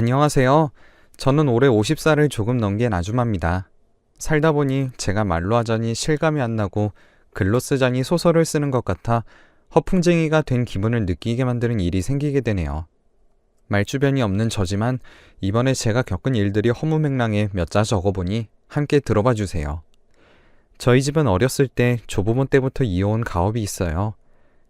안녕하세요. 저는 올해 50살을 조금 넘긴 아주마입니다. 살다 보니 제가 말로 하자니 실감이 안 나고 글로 쓰자니 소설을 쓰는 것 같아 허풍쟁이가 된 기분을 느끼게 만드는 일이 생기게 되네요. 말주변이 없는 저지만 이번에 제가 겪은 일들이 허무맹랑해 몇 자 적어보니 함께 들어봐 주세요. 저희 집은 어렸을 때 조부모 때부터 이어온 가업이 있어요.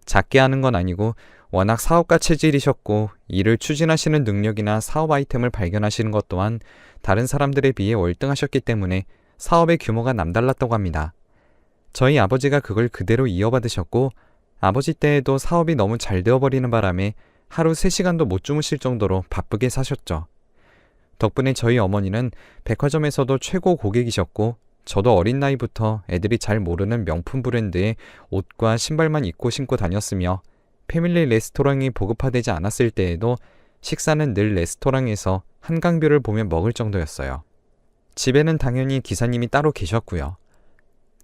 작게 하는 건 아니고 워낙 사업가 체질이셨고 일을 추진하시는 능력이나 사업 아이템을 발견하시는 것 또한 다른 사람들에 비해 월등하셨기 때문에 사업의 규모가 남달랐다고 합니다. 저희 아버지가 그걸 그대로 이어받으셨고 아버지 때에도 사업이 너무 잘 되어버리는 바람에 하루 3시간도 못 주무실 정도로 바쁘게 사셨죠. 덕분에 저희 어머니는 백화점에서도 최고 고객이셨고 저도 어린 나이부터 애들이 잘 모르는 명품 브랜드의 옷과 신발만 입고 신고 다녔으며 패밀리 레스토랑이 보급화되지 않았을 때에도 식사는 늘 레스토랑에서 한강뷰를 보며 먹을 정도였어요. 집에는 당연히 기사님이 따로 계셨고요.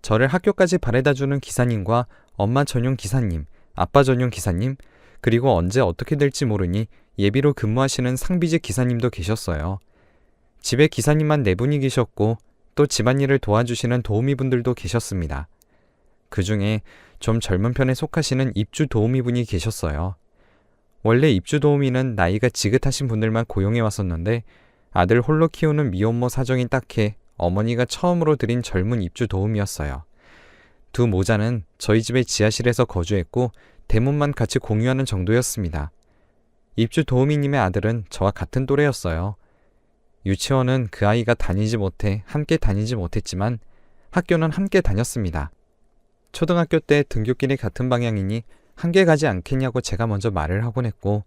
저를 학교까지 바래다주는 기사님과 엄마 전용 기사님, 아빠 전용 기사님, 그리고 언제 어떻게 될지 모르니 예비로 근무하시는 상비직 기사님도 계셨어요. 집에 기사님만 4분이 계셨고 또 집안일을 도와주시는 도우미분들도 계셨습니다. 그 중에 좀 젊은 편에 속하시는 입주 도우미분이 계셨어요. 원래 입주 도우미는 나이가 지긋하신 분들만 고용해 왔었는데 아들 홀로 키우는 미혼모 사정이 딱해 어머니가 처음으로 들인 젊은 입주 도우미였어요. 두 모자는 저희 집의 지하실에서 거주했고 대문만 같이 공유하는 정도였습니다. 입주 도우미님의 아들은 저와 같은 또래였어요. 유치원은 그 아이가 다니지 못해 함께 다니지 못했지만 학교는 함께 다녔습니다. 초등학교 때 등굣길이 같은 방향이니 함께 가지 않겠냐고 제가 먼저 말을 하곤 했고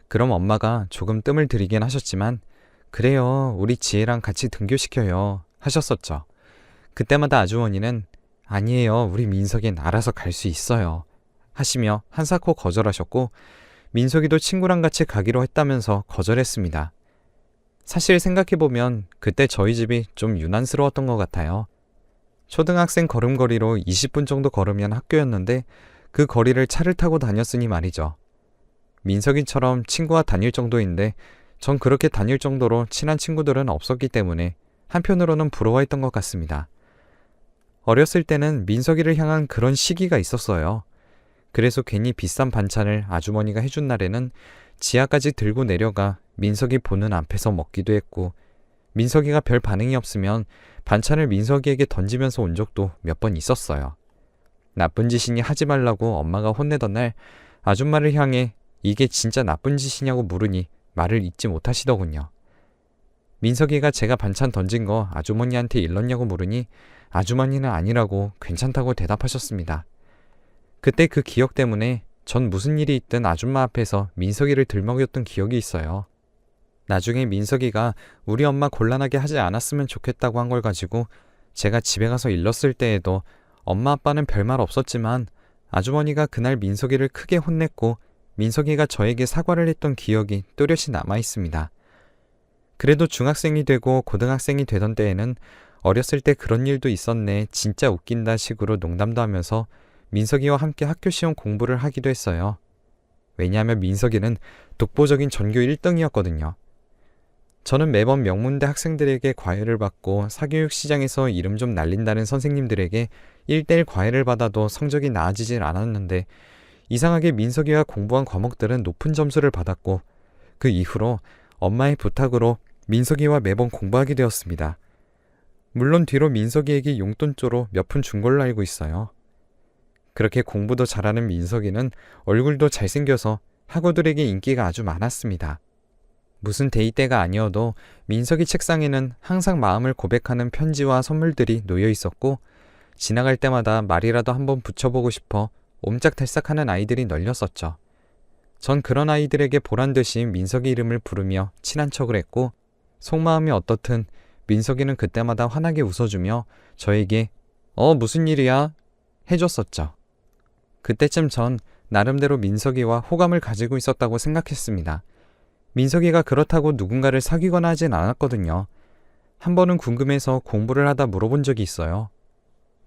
그럼 엄마가 조금 뜸을 들이긴 하셨지만 그래요, 우리 지혜랑 같이 등교시켜요 하셨었죠. 그때마다 아주머니는 아니에요, 우리 민석이는 알아서 갈 수 있어요 하시며 한사코 거절하셨고 민석이도 친구랑 같이 가기로 했다면서 거절했습니다. 사실 생각해보면 그때 저희 집이 좀 유난스러웠던 것 같아요. 초등학생 걸음걸이로 20분 정도 걸으면 학교였는데 그 거리를 차를 타고 다녔으니 말이죠. 민석이처럼 친구와 다닐 정도인데 전 그렇게 다닐 정도로 친한 친구들은 없었기 때문에 한편으로는 부러워했던 것 같습니다. 어렸을 때는 민석이를 향한 그런 시기가 있었어요. 그래서 괜히 비싼 반찬을 아주머니가 해준 날에는 지하까지 들고 내려가 민석이 보는 앞에서 먹기도 했고 민석이가 별 반응이 없으면 반찬을 민석이에게 던지면서 온 적도 몇 번 있었어요. 나쁜 짓이니 하지 말라고 엄마가 혼내던 날 아줌마를 향해 이게 진짜 나쁜 짓이냐고 물으니 말을 잊지 못하시더군요. 민석이가 제가 반찬 던진 거 아주머니한테 일렀냐고 물으니 아주머니는 아니라고 괜찮다고 대답하셨습니다. 그때 그 기억 때문에 전 무슨 일이 있든 아줌마 앞에서 민석이를 들먹였던 기억이 있어요. 나중에 민석이가 우리 엄마 곤란하게 하지 않았으면 좋겠다고 한 걸 가지고 제가 집에 가서 일렀을 때에도 엄마 아빠는 별말 없었지만 아주머니가 그날 민석이를 크게 혼냈고 민석이가 저에게 사과를 했던 기억이 또렷이 남아있습니다. 그래도 중학생이 되고 고등학생이 되던 때에는 어렸을 때 그런 일도 있었네, 진짜 웃긴다 식으로 농담도 하면서 민석이와 함께 학교 시험 공부를 하기도 했어요. 왜냐하면 민석이는 독보적인 전교 1등이었거든요. 저는 매번 명문대 학생들에게 과외를 받고 사교육 시장에서 이름 좀 날린다는 선생님들에게 1대1 과외를 받아도 성적이 나아지질 않았는데 이상하게 민석이가 공부한 과목들은 높은 점수를 받았고 그 이후로 엄마의 부탁으로 민석이와 매번 공부하게 되었습니다. 물론 뒤로 민석이에게 용돈조로 몇 푼 준 걸로 알고 있어요. 그렇게 공부도 잘하는 민석이는 얼굴도 잘생겨서 학우들에게 인기가 아주 많았습니다. 무슨 데이 때가 아니어도 민석이 책상에는 항상 마음을 고백하는 편지와 선물들이 놓여 있었고 지나갈 때마다 말이라도 한번 붙여보고 싶어 옴짝달싹하는 아이들이 널렸었죠. 전 그런 아이들에게 보란듯이 민석이 이름을 부르며 친한 척을 했고 속마음이 어떻든 민석이는 그때마다 환하게 웃어주며 저에게 무슨 일이야? 해줬었죠. 그때쯤 전 나름대로 민석이와 호감을 가지고 있었다고 생각했습니다. 민석이가 그렇다고 누군가를 사귀거나 하진 않았거든요. 한 번은 궁금해서 공부를 하다 물어본 적이 있어요.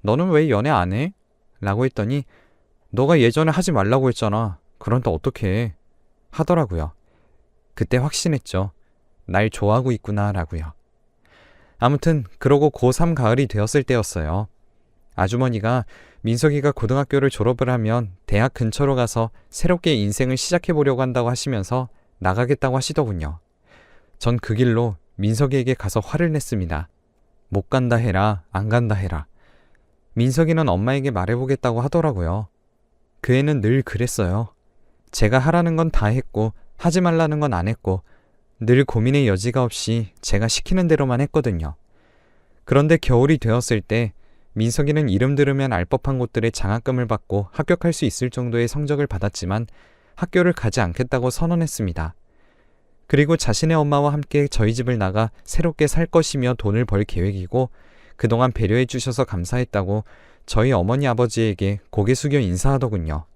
너는 왜 연애 안 해? 라고 했더니 너가 예전에 하지 말라고 했잖아. 그런데 어떡해? 하더라고요. 그때 확신했죠. 날 좋아하고 있구나라고요. 아무튼 그러고 고3 가을이 되었을 때였어요. 아주머니가 민석이가 고등학교를 졸업을 하면 대학 근처로 가서 새롭게 인생을 시작해보려고 한다고 하시면서 나가겠다고 하시더군요. 전 그 길로 민석이에게 가서 화를 냈습니다. 못 간다 해라, 안 간다 해라. 민석이는 엄마에게 말해보겠다고 하더라고요. 그 애는 늘 그랬어요. 제가 하라는 건 다 했고 하지 말라는 건 안 했고 늘 고민의 여지가 없이 제가 시키는 대로만 했거든요. 그런데 겨울이 되었을 때 민석이는 이름 들으면 알 법한 곳들의 장학금을 받고 합격할 수 있을 정도의 성적을 받았지만 학교를 가지 않겠다고 선언했습니다. 그리고 자신의 엄마와 함께 저희 집을 나가 새롭게 살 것이며 돈을 벌 계획이고 그동안 배려해 주셔서 감사했다고 저희 어머니 아버지에게 고개 숙여 인사하더군요.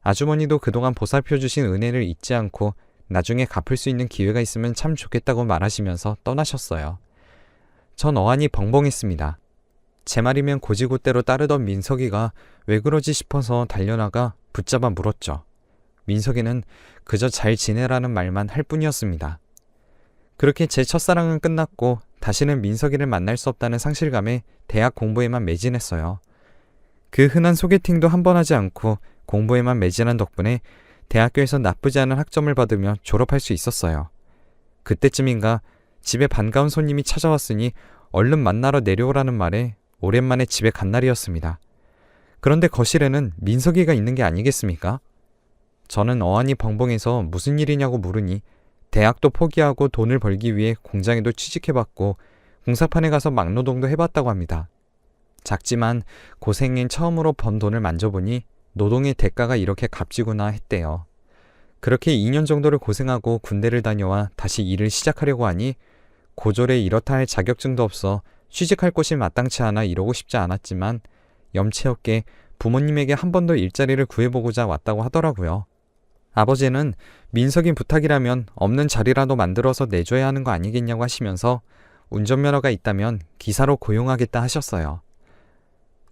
아주머니도 그동안 보살펴 주신 은혜를 잊지 않고 나중에 갚을 수 있는 기회가 있으면 참 좋겠다고 말하시면서 떠나셨어요. 전 어안이 벙벙했습니다. 제 말이면 고지곳대로 따르던 민석이가 왜 그러지 싶어서 달려나가 붙잡아 물었죠. 민석이는 그저 잘 지내라는 말만 할 뿐이었습니다. 그렇게 제 첫사랑은 끝났고 다시는 민석이를 만날 수 없다는 상실감에 대학 공부에만 매진했어요. 그 흔한 소개팅도 한 번 하지 않고 공부에만 매진한 덕분에 대학교에서 나쁘지 않은 학점을 받으며 졸업할 수 있었어요. 그때쯤인가 집에 반가운 손님이 찾아왔으니 얼른 만나러 내려오라는 말에 오랜만에 집에 간 날이었습니다. 그런데 거실에는 민석이가 있는 게 아니겠습니까? 저는 어안이 벙벙해서 무슨 일이냐고 물으니 대학도 포기하고 돈을 벌기 위해 공장에도 취직해봤고 공사판에 가서 막노동도 해봤다고 합니다. 작지만 고생인 처음으로 번 돈을 만져보니 노동의 대가가 이렇게 값지구나 했대요. 그렇게 2년 정도를 고생하고 군대를 다녀와 다시 일을 시작하려고 하니 고졸에 이렇다 할 자격증도 없어 취직할 곳이 마땅치 않아 이러고 싶지 않았지만 염치 없게 부모님에게 한 번 더 일자리를 구해보고자 왔다고 하더라고요. 아버지는 민석이 부탁이라면 없는 자리라도 만들어서 내줘야 하는 거 아니겠냐고 하시면서 운전면허가 있다면 기사로 고용하겠다 하셨어요.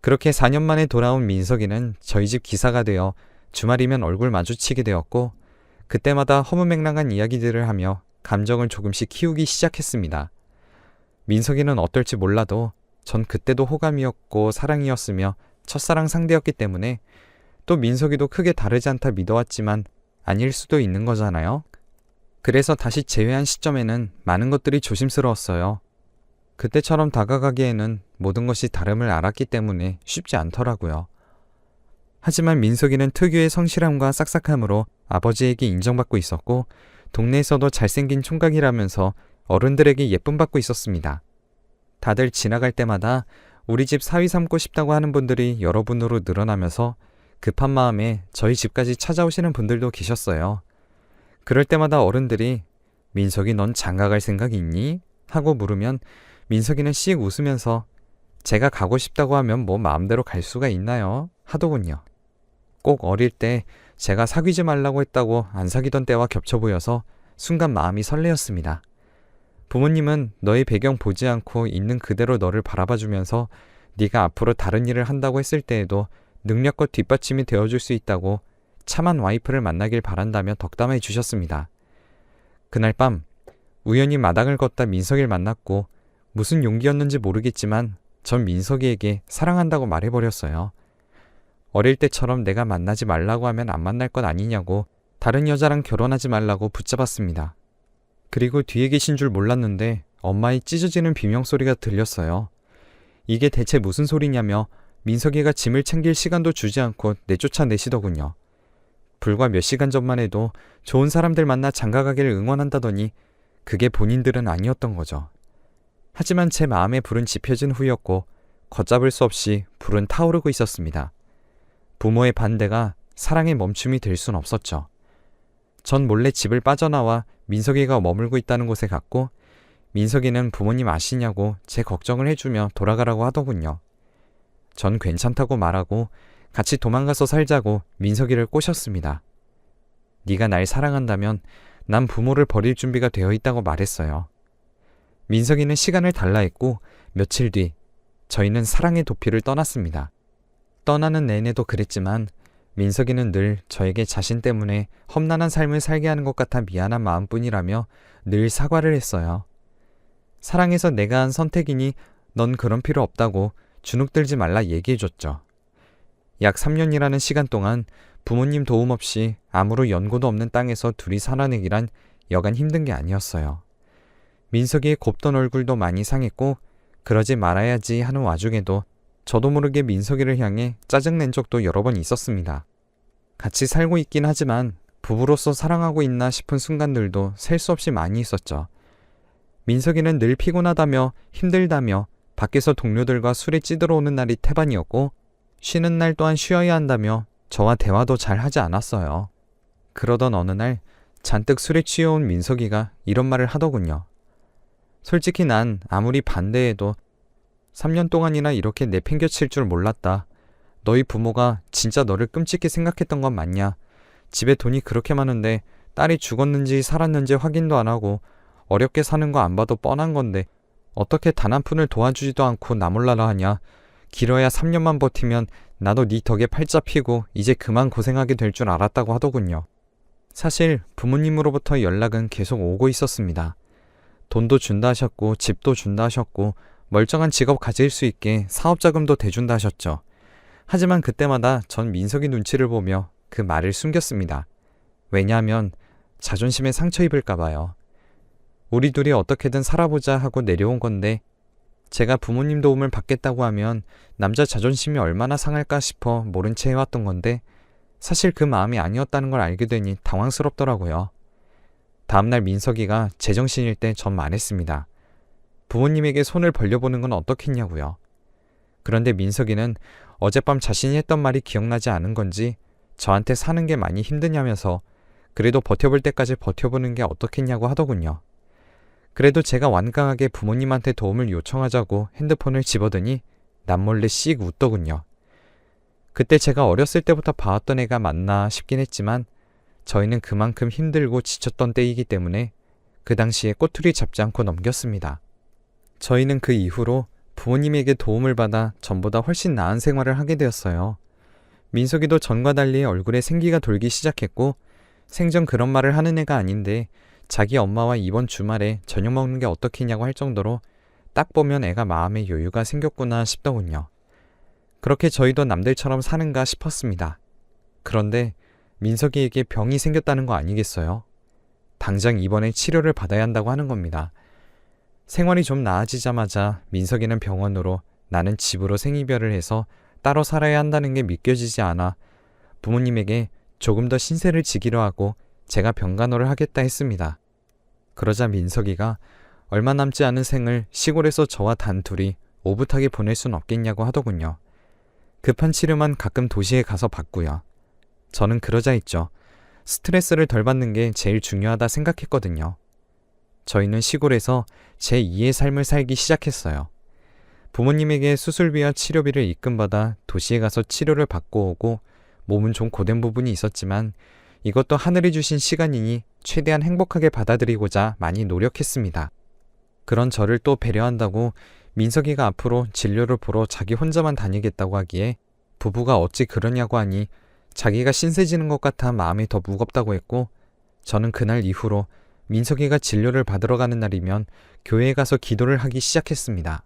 그렇게 4년 만에 돌아온 민석이는 저희 집 기사가 되어 주말이면 얼굴 마주치게 되었고 그때마다 허무맹랑한 이야기들을 하며 감정을 조금씩 키우기 시작했습니다. 민석이는 어떨지 몰라도 전 그때도 호감이었고 사랑이었으며 첫사랑 상대였기 때문에 또 민석이도 크게 다르지 않다 믿어왔지만 아닐 수도 있는 거잖아요. 그래서 다시 재회한 시점에는 많은 것들이 조심스러웠어요. 그때처럼 다가가기에는 모든 것이 다름을 알았기 때문에 쉽지 않더라고요. 하지만 민석이는 특유의 성실함과 싹싹함으로 아버지에게 인정받고 있었고 동네에서도 잘생긴 총각이라면서 어른들에게 예쁨받고 있었습니다. 다들 지나갈 때마다 우리 집 사위 삼고 싶다고 하는 분들이 여러 분으로 늘어나면서 급한 마음에 저희 집까지 찾아오시는 분들도 계셨어요. 그럴 때마다 어른들이 민석이 넌 장가갈 생각 있니? 하고 물으면 민석이는 씩 웃으면서 제가 가고 싶다고 하면 뭐 마음대로 갈 수가 있나요? 하더군요. 꼭 어릴 때 제가 사귀지 말라고 했다고 안 사귀던 때와 겹쳐 보여서 순간 마음이 설레었습니다. 부모님은 너의 배경 보지 않고 있는 그대로 너를 바라봐주면서 네가 앞으로 다른 일을 한다고 했을 때에도 능력과 뒷받침이 되어줄 수 있다고 참한 와이프를 만나길 바란다며 덕담해 주셨습니다. 그날 밤 우연히 마당을 걷다 민석이를 만났고 무슨 용기였는지 모르겠지만 전 민석이에게 사랑한다고 말해버렸어요. 어릴 때처럼 내가 만나지 말라고 하면 안 만날 것 아니냐고 다른 여자랑 결혼하지 말라고 붙잡았습니다. 그리고 뒤에 계신 줄 몰랐는데 엄마의 찢어지는 비명소리가 들렸어요. 이게 대체 무슨 소리냐며 민석이가 짐을 챙길 시간도 주지 않고 내쫓아내시더군요. 불과 몇 시간 전만 해도 좋은 사람들 만나 장가가기를 응원한다더니 그게 본인들은 아니었던 거죠. 하지만 제 마음의 불은 지펴진 후였고 걷잡을 수 없이 불은 타오르고 있었습니다. 부모의 반대가 사랑의 멈춤이 될 순 없었죠. 전 몰래 집을 빠져나와 민석이가 머물고 있다는 곳에 갔고 민석이는 부모님 아시냐고 제 걱정을 해주며 돌아가라고 하더군요. 전 괜찮다고 말하고 같이 도망가서 살자고 민석이를 꼬셨습니다. 네가 날 사랑한다면 난 부모를 버릴 준비가 되어 있다고 말했어요. 민석이는 시간을 달라 했고 며칠 뒤 저희는 사랑의 도피를 떠났습니다. 떠나는 내내도 그랬지만 민석이는 늘 저에게 자신 때문에 험난한 삶을 살게 하는 것 같아 미안한 마음뿐이라며 늘 사과를 했어요. 사랑해서 내가 한 선택이니 넌 그런 필요 없다고 주눅들지 말라 얘기해줬죠. 약 3년이라는 시간 동안 부모님 도움 없이 아무런 연고도 없는 땅에서 둘이 살아내기란 여간 힘든 게 아니었어요. 민석이의 곱던 얼굴도 많이 상했고 그러지 말아야지 하는 와중에도 저도 모르게 민석이를 향해 짜증낸 적도 여러 번 있었습니다. 같이 살고 있긴 하지만 부부로서 사랑하고 있나 싶은 순간들도 셀 수 없이 많이 있었죠. 민석이는 늘 피곤하다며 힘들다며 밖에서 동료들과 술에 찌들어 오는 날이 태반이었고 쉬는 날 또한 쉬어야 한다며 저와 대화도 잘 하지 않았어요. 그러던 어느 날 잔뜩 술에 취해온 민석이가 이런 말을 하더군요. 솔직히 난 아무리 반대해도 3년 동안이나 이렇게 내팽겨칠 줄 몰랐다. 너희 부모가 진짜 너를 끔찍히 생각했던 건 맞냐? 집에 돈이 그렇게 많은데 딸이 죽었는지 살았는지 확인도 안 하고 어렵게 사는 거 안 봐도 뻔한 건데 어떻게 단 한 푼을 도와주지도 않고 나 몰라라 하냐? 길어야 3년만 버티면 나도 네 덕에 팔자 피고 이제 그만 고생하게 될 줄 알았다고 하더군요. 사실 부모님으로부터 연락은 계속 오고 있었습니다. 돈도 준다 하셨고 집도 준다 하셨고 멀쩡한 직업 가질 수 있게 사업자금도 대준다 하셨죠. 하지만 그때마다 전 민석이 눈치를 보며 그 말을 숨겼습니다. 왜냐하면 자존심에 상처 입을까 봐요. 우리 둘이 어떻게든 살아보자 하고 내려온 건데 제가 부모님 도움을 받겠다고 하면 남자 자존심이 얼마나 상할까 싶어 모른 채 해왔던 건데 사실 그 마음이 아니었다는 걸 알게 되니 당황스럽더라고요. 다음날 민석이가 제정신일 때 전 말했습니다. 부모님에게 손을 벌려보는 건 어떻겠냐고요. 그런데 민석이는 어젯밤 자신이 했던 말이 기억나지 않은 건지 저한테 사는 게 많이 힘드냐면서 그래도 버텨볼 때까지 버텨보는 게 어떻겠냐고 하더군요. 그래도 제가 완강하게 부모님한테 도움을 요청하자고 핸드폰을 집어드니 남몰래 씩 웃더군요. 그때 제가 어렸을 때부터 봐왔던 애가 맞나 싶긴 했지만 저희는 그만큼 힘들고 지쳤던 때이기 때문에 그 당시에 꼬투리 잡지 않고 넘겼습니다. 저희는 그 이후로 부모님에게 도움을 받아 전보다 훨씬 나은 생활을 하게 되었어요. 민석이도 전과 달리 얼굴에 생기가 돌기 시작했고 생전 그런 말을 하는 애가 아닌데 자기 엄마와 이번 주말에 저녁 먹는 게 어떻겠냐고 할 정도로 딱 보면 애가 마음에 여유가 생겼구나 싶더군요. 그렇게 저희도 남들처럼 사는가 싶었습니다. 그런데 민석이에게 병이 생겼다는 거 아니겠어요? 당장 입원해 치료를 받아야 한다고 하는 겁니다. 생활이 좀 나아지자마자 민석이는 병원으로 나는 집으로 생이별을 해서 따로 살아야 한다는 게 믿겨지지 않아 부모님에게 조금 더 신세를 지기로 하고 제가 병간호를 하겠다 했습니다. 그러자 민석이가 얼마 남지 않은 생을 시골에서 저와 단둘이 오붓하게 보낼 순 없겠냐고 하더군요. 급한 치료만 가끔 도시에 가서 받고요. 저는 그러자 했죠. 스트레스를 덜 받는 게 제일 중요하다 생각했거든요. 저희는 시골에서 제2의 삶을 살기 시작했어요. 부모님에게 수술비와 치료비를 입금받아 도시에 가서 치료를 받고 오고 몸은 좀 고된 부분이 있었지만 이것도 하늘이 주신 시간이니 최대한 행복하게 받아들이고자 많이 노력했습니다. 그런 저를 또 배려한다고 민석이가 앞으로 진료를 보러 자기 혼자만 다니겠다고 하기에 부부가 어찌 그러냐고 하니 자기가 신세지는 것 같아 마음이 더 무겁다고 했고 저는 그날 이후로 민석이가 진료를 받으러 가는 날이면 교회에 가서 기도를 하기 시작했습니다.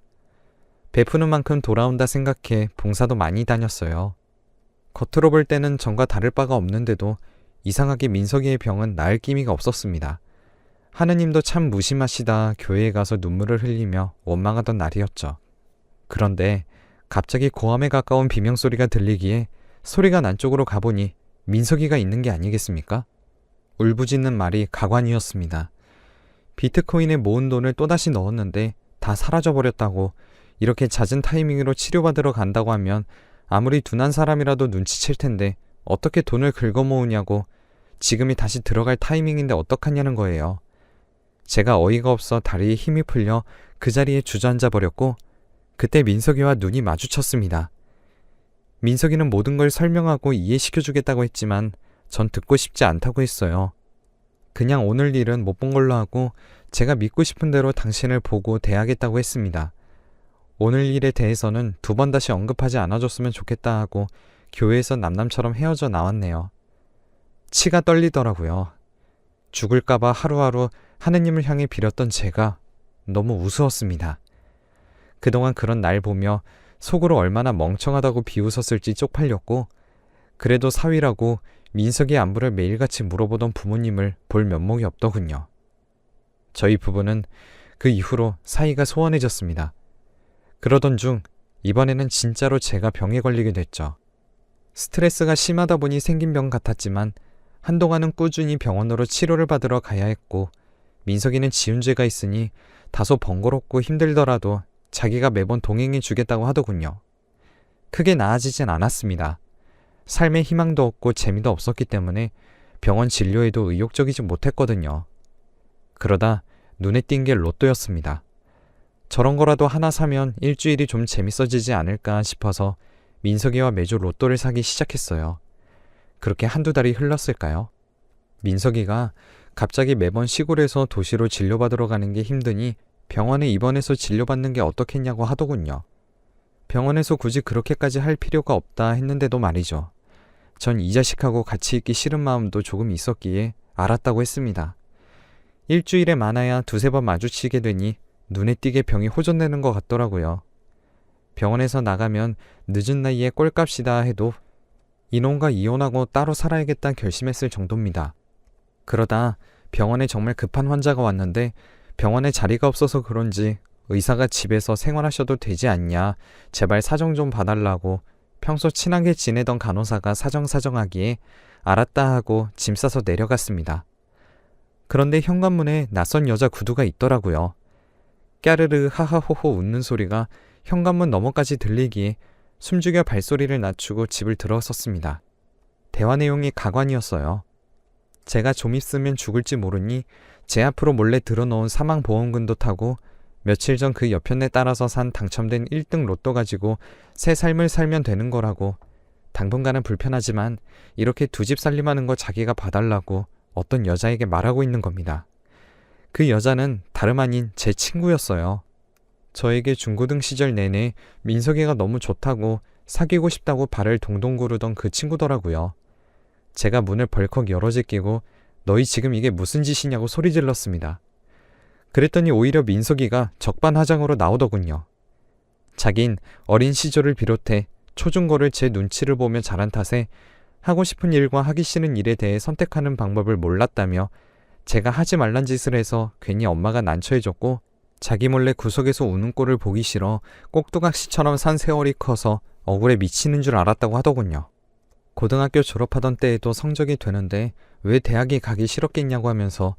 베푸는 만큼 돌아온다 생각해 봉사도 많이 다녔어요. 겉으로 볼 때는 전과 다를 바가 없는데도 이상하게 민석이의 병은 나을 기미가 없었습니다. 하느님도 참 무심하시다 교회에 가서 눈물을 흘리며 원망하던 날이었죠. 그런데 갑자기 고함에 가까운 비명소리가 들리기에 소리가 난 쪽으로 가보니 민석이가 있는 게 아니겠습니까? 울부짖는 말이 가관이었습니다. 비트코인에 모은 돈을 또다시 넣었는데 다 사라져버렸다고 이렇게 잦은 타이밍으로 치료받으러 간다고 하면 아무리 둔한 사람이라도 눈치챌 텐데 어떻게 돈을 긁어 모으냐고 지금이 다시 들어갈 타이밍인데 어떡하냐는 거예요. 제가 어이가 없어 다리에 힘이 풀려 그 자리에 주저앉아 버렸고 그때 민석이와 눈이 마주쳤습니다. 민석이는 모든 걸 설명하고 이해시켜주겠다고 했지만 전 듣고 싶지 않다고 했어요. 그냥 오늘 일은 못 본 걸로 하고 제가 믿고 싶은 대로 당신을 보고 대하겠다고 했습니다. 오늘 일에 대해서는 두 번 다시 언급하지 않아줬으면 좋겠다 하고 교회에서 남남처럼 헤어져 나왔네요. 치가 떨리더라고요. 죽을까봐 하루하루 하느님을 향해 빌었던 제가 너무 우스웠습니다. 그동안 그런 날 보며 속으로 얼마나 멍청하다고 비웃었을지 쪽팔렸고, 그래도 사위라고 민석이의 안부를 매일같이 물어보던 부모님을 볼 면목이 없더군요. 저희 부부는 그 이후로 사이가 소원해졌습니다. 그러던 중 이번에는 진짜로 제가 병에 걸리게 됐죠. 스트레스가 심하다 보니 생긴 병 같았지만 한동안은 꾸준히 병원으로 치료를 받으러 가야 했고, 민석이는 지은 죄가 있으니 다소 번거롭고 힘들더라도 자기가 매번 동행해 주겠다고 하더군요. 크게 나아지진 않았습니다. 삶에 희망도 없고 재미도 없었기 때문에 병원 진료에도 의욕적이지 못했거든요. 그러다 눈에 띈 게 로또였습니다. 저런 거라도 하나 사면 일주일이 좀 재밌어지지 않을까 싶어서 민석이와 매주 로또를 사기 시작했어요. 그렇게 한두 달이 흘렀을까요? 민석이가 갑자기 매번 시골에서 도시로 진료받으러 가는 게 힘드니 병원에 입원해서 진료받는 게 어떻겠냐고 하더군요. 병원에서 굳이 그렇게까지 할 필요가 없다 했는데도 말이죠. 전 이 자식하고 같이 있기 싫은 마음도 조금 있었기에 알았다고 했습니다. 일주일에 많아야 두세 번 마주치게 되니 눈에 띄게 병이 호전되는 것 같더라고요. 병원에서 나가면 늦은 나이에 꼴값이다 해도 이놈과 이혼하고 따로 살아야겠다 결심했을 정도입니다. 그러다 병원에 정말 급한 환자가 왔는데 병원에 자리가 없어서 그런지 의사가 집에서 생활하셔도 되지 않냐, 제발 사정 좀 봐달라고 평소 친하게 지내던 간호사가 사정하기에 알았다 하고 짐 싸서 내려갔습니다. 그런데 현관문에 낯선 여자 구두가 있더라고요. 까르르 하하호호 웃는 소리가 현관문 너머까지 들리기에 숨죽여 발소리를 낮추고 집을 들어섰습니다. 대화 내용이 가관이었어요. 제가 좀 있으면 죽을지 모르니 제 앞으로 몰래 들어놓은 사망보험금도 타고 며칠 전 그 여편네 따라서 산 당첨된 1등 로또 가지고 새 삶을 살면 되는 거라고, 당분간은 불편하지만 이렇게 두 집 살림하는 거 자기가 봐달라고 어떤 여자에게 말하고 있는 겁니다. 그 여자는 다름 아닌 제 친구였어요. 저에게 중고등 시절 내내 민석이가 너무 좋다고 사귀고 싶다고 발을 동동 구르던 그 친구더라고요. 제가 문을 벌컥 열어제끼고 너희 지금 이게 무슨 짓이냐고 소리 질렀습니다. 그랬더니 오히려 민석이가 적반하장으로 나오더군요. 자긴 어린 시절을 비롯해 초중고를 제 눈치를 보며 자란 탓에 하고 싶은 일과 하기 싫은 일에 대해 선택하는 방법을 몰랐다며 제가 하지 말란 짓을 해서 괜히 엄마가 난처해졌고 자기 몰래 구석에서 우는 꼴을 보기 싫어 꼭두각시처럼 산 세월이 커서 억울해 미치는 줄 알았다고 하더군요. 고등학교 졸업하던 때에도 성적이 되는데 왜 대학에 가기 싫었겠냐고 하면서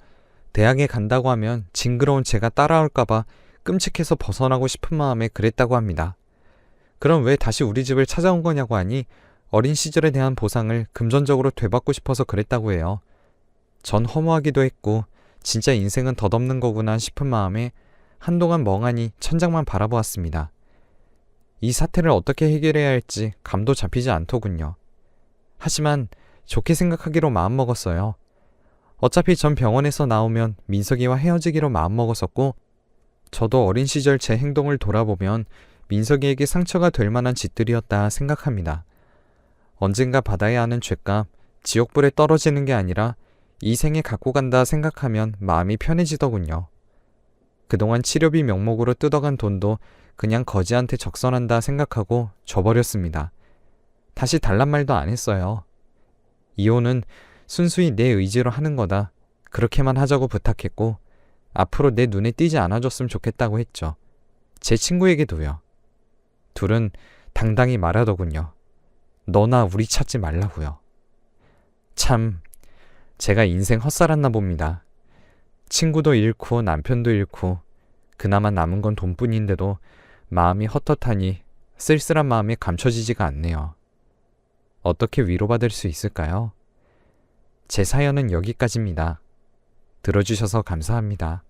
대학에 간다고 하면 징그러운 제가 따라올까봐 끔찍해서 벗어나고 싶은 마음에 그랬다고 합니다. 그럼 왜 다시 우리 집을 찾아온 거냐고 하니 어린 시절에 대한 보상을 금전적으로 되받고 싶어서 그랬다고 해요. 전 허무하기도 했고 진짜 인생은 덧없는 거구나 싶은 마음에 한동안 멍하니 천장만 바라보았습니다. 이 사태를 어떻게 해결해야 할지 감도 잡히지 않더군요. 하지만 좋게 생각하기로 마음먹었어요. 어차피 전 병원에서 나오면 민석이와 헤어지기로 마음먹었었고 저도 어린 시절 제 행동을 돌아보면 민석이에게 상처가 될 만한 짓들이었다 생각합니다. 언젠가 받아야 하는 죄값, 지옥불에 떨어지는 게 아니라 이 생에 갖고 간다 생각하면 마음이 편해지더군요. 그동안 치료비 명목으로 뜯어간 돈도 그냥 거지한테 적선한다 생각하고 줘버렸습니다. 다시 달란 말도 안 했어요. 이혼은 순수히 내 의지로 하는 거다. 그렇게만 하자고 부탁했고 앞으로 내 눈에 띄지 않아줬으면 좋겠다고 했죠. 제 친구에게도요. 둘은 당당히 말하더군요. 너나 우리 찾지 말라고요. 참, 제가 인생 헛살았나 봅니다. 친구도 잃고 남편도 잃고 그나마 남은 건 돈뿐인데도 마음이 헛헛하니 쓸쓸한 마음이 감춰지지가 않네요. 어떻게 위로받을 수 있을까요? 제 사연은 여기까지입니다. 들어주셔서 감사합니다.